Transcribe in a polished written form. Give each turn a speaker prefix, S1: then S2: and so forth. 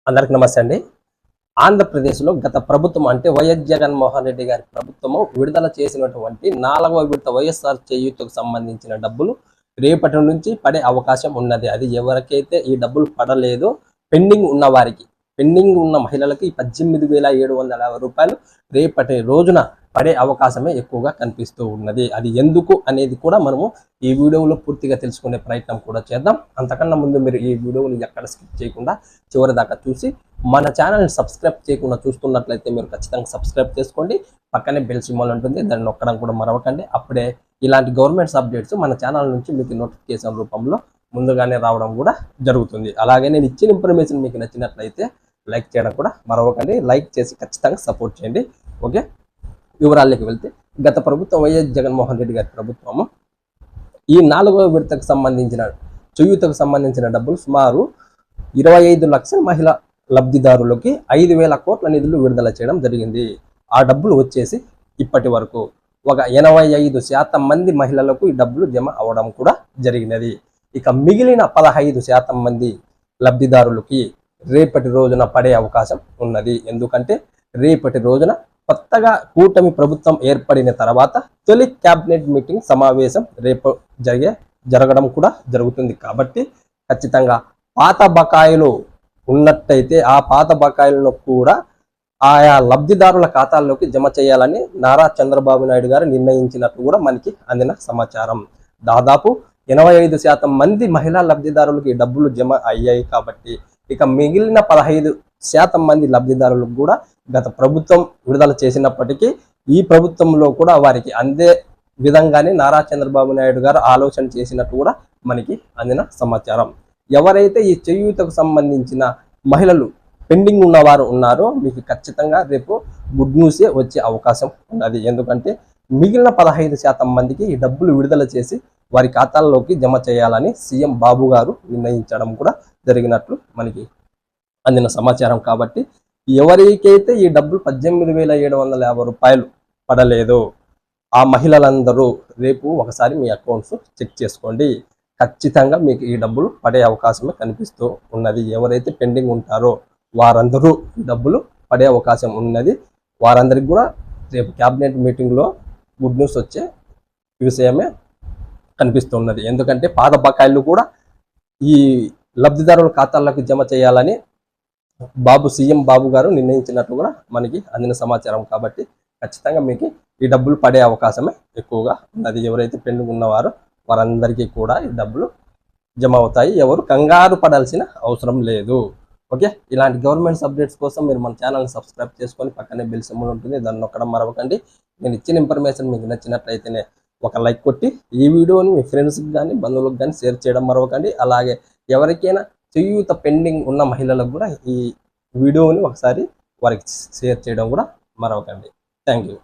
S1: అందరికి నమస్తే అండి. ఆంధ్రప్రదేశ్లో గత ప్రభుత్వం అంటే వైఎస్ జగన్మోహన్ రెడ్డి గారి ప్రభుత్వము విడుదల చేసినటువంటి 4వ విడత వైఎస్ఆర్ చేయూతకు సంబంధించిన డబ్బులు రేపటి నుంచి పడే అవకాశం ఉన్నది. అది ఎవరికైతే ఈ డబ్బులు పడలేదో పెండింగ్ ఉన్న మహిళలకి 18,750 రూపాయలు రేపటి రోజున పడే అవకాశమే ఎక్కువగా కనిపిస్తూ ఉన్నది. అది ఎందుకు అనేది కూడా మనము ఈ వీడియోలో పూర్తిగా తెలుసుకునే ప్రయత్నం కూడా చేద్దాం. అంతకన్నా ముందు మీరు ఈ వీడియోని ఎక్కడ స్కిప్ చేయకుండా చివరి దాకా చూసి మన ఛానల్ని సబ్స్క్రైబ్ చేయకుండా చూస్తున్నట్లయితే మీరు ఖచ్చితంగా సబ్స్క్రైబ్ చేసుకోండి. పక్కనే బెల్ సింబల్ ఉంటుంది, దాన్ని నొక్కడం కూడా మరవకండి. అప్పుడే ఇలాంటి గవర్నమెంట్స్ అప్డేట్స్ మన ఛానల్ నుంచి మీకు నోటిఫికేషన్ రూపంలో ముందుగానే రావడం కూడా జరుగుతుంది. అలాగే నేను ఇచ్చిన ఇన్ఫర్మేషన్ మీకు నచ్చినట్లయితే లైక్ చేయడం కూడా మరవకండి. లైక్ చేసి ఖచ్చితంగా సపోర్ట్ చేయండి. ఓకే, వివరాల్లోకి వెళ్తే గత ప్రభుత్వం వైఎస్ జగన్మోహన్ రెడ్డి గారి ప్రభుత్వము ఈ 4వ విడతకు సంబంధించిన చేయూతకు సంబంధించిన డబ్బులు సుమారు 25 లక్షల మహిళా లబ్ధిదారులకి 5,000 కోట్ల నిధులు విడుదల చేయడం జరిగింది. ఆ డబ్బులు వచ్చేసి ఇప్పటి వరకు ఒక 85% మంది మహిళలకు ఈ డబ్బులు జమ అవడం కూడా జరిగినది. ఇక మిగిలిన 15% మంది లబ్ధిదారులకి రేపటి రోజున పడే అవకాశం ఉన్నది. ఎందుకంటే రేపటి రోజున కొత్తగా కూటమి ప్రభుత్వం ఏర్పడిన తర్వాత తొలి క్యాబినెట్ మీటింగ్ సమావేశం రేపు జరగడం కూడా జరుగుతుంది. కాబట్టి ఖచ్చితంగా పాత బకాయిలు ఉన్నట్టయితే ఆ పాత బకాయిలను కూడా ఆయా లబ్ధిదారుల ఖాతాల్లోకి జమ చేయాలని నారా చంద్రబాబు నాయుడు గారు నిర్ణయించినట్టు కూడా మనకి అందిన సమాచారం. దాదాపు 85% మంది మహిళా లబ్ధిదారులకి డబ్బులు జమ అయ్యాయి. కాబట్టి ఇక మిగిలిన 15% మంది లబ్ధిదారులకు కూడా గత ప్రభుత్వం విడుదల చేసినప్పటికీ ఈ ప్రభుత్వంలో కూడా వారికి అందే విధంగానే నారా చంద్రబాబు నాయుడు గారు ఆలోచన చేసినట్టు కూడా మనకి అందిన సమాచారం. ఎవరైతే ఈ చేయూతకు సంబంధించిన మహిళలు పెండింగ్ ఉన్నవారు ఉన్నారో మీకు ఖచ్చితంగా రేపు గుడ్ న్యూసే వచ్చే అవకాశం ఉన్నది. ఎందుకంటే మిగిలిన 15% మందికి ఈ డబ్బులు విడుదల చేసి వారి ఖాతాల్లోకి జమ చేయాలని సీఎం బాబు గారు నిర్ణయించడం కూడా జరిగినట్లు మనకి అందిన సమాచారం. కాబట్టి ఎవరికైతే ఈ డబ్బులు 18,750 రూపాయలు పడలేదో ఆ మహిళలందరూ రేపు ఒకసారి మీ అకౌంట్స్ చెక్ చేసుకోండి. ఖచ్చితంగా మీకు ఈ డబ్బులు పడే అవకాశమే కనిపిస్తూ ఉన్నది. ఎవరైతే పెండింగ్ ఉంటారో వారందరూ ఈ డబ్బులు పడే అవకాశం ఉన్నది. వారందరికి కూడా రేపు క్యాబినెట్ మీటింగ్లో గుడ్ న్యూస్ వచ్చే విషయమే కనిపిస్తున్నది. ఎందుకంటే పాత బకాయిలు కూడా ఈ లబ్ధిదారుల ఖాతాలకు జమ చేయాలని సీఎం బాబు గారు నిర్ణయించినట్టు కూడా మనకి అందిన సమాచారం. కాబట్టి ఖచ్చితంగా మీకు ఈ డబ్బులు పడే అవకాశమే ఎక్కువగా ఉన్నది. ఎవరైతే పెండింగ్ ఉన్నవారో వారందరికీ కూడా ఈ డబ్బులు జమ అవుతాయి. ఎవరు కంగారు పడాల్సిన అవసరం లేదు. ఓకే, ఇలాంటి గవర్నమెంట్స్ అప్డేట్స్ కోసం మీరు మన ఛానల్ని సబ్స్క్రైబ్ చేసుకొని పక్కనే బెల్ సింబల్ ఉంటుంది, దాన్ని నొక్కడం మరవకండి. నేను ఇచ్చిన ఇన్ఫర్మేషన్ మీకు నచ్చినట్లయితేనే ఒక లైక్ కొట్టి ఈ వీడియోని మీ ఫ్రెండ్స్కి కానీ బంధువులకు కానీ షేర్ చేయడం మరవకండి. అలాగే ఎవరికైనా చేయూత పెండింగ్ ఉన్న మహిళలకు కూడా ఈ వీడియోని ఒకసారి వారికి షేర్ చేయడం కూడా మరవకండి. Thank you.